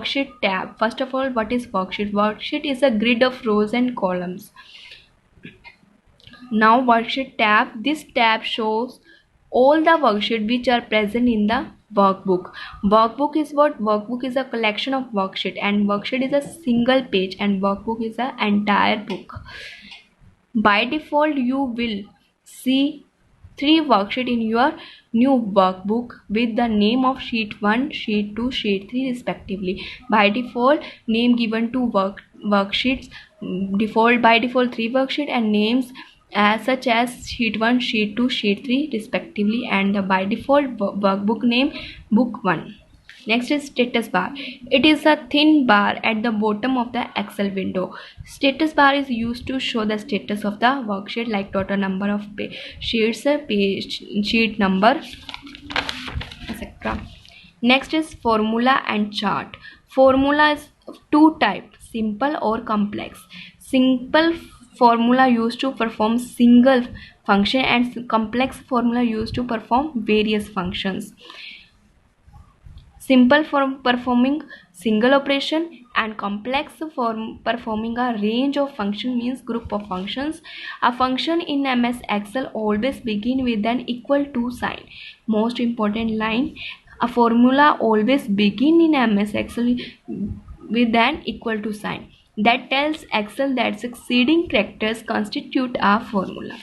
Worksheet tab. First of all, what is worksheet? Worksheet is a grid of rows and columns. Now worksheet tab. This tab shows all the worksheets which are present in the workbook. Workbook is what? Workbook is a collection of worksheet, and worksheet is a single page, and workbook is an entire book. By default, you will see 3 worksheets in your new workbook with the name of sheet 1, sheet 2, sheet 3 respectively. By default, name given to worksheets, by default 3 worksheets and names such as sheet 1, sheet 2, sheet 3 respectively, and the by default workbook name book 1. Next is status bar. It is a thin bar at the bottom of the Excel window. Status bar is used to show the status of the worksheet, like total number of sheets, sheet number, etc. Next is formula and chart. Formula is two types, simple or complex. Simple formula used to perform single function, and complex formula used to perform various functions. Simple for performing single operation, and complex for performing a range of function, means group of functions. A function in MS Excel always begin with an equal to sign. Most important line, a formula always begin in MS Excel with an equal to sign. That tells Excel that succeeding characters constitute a formula.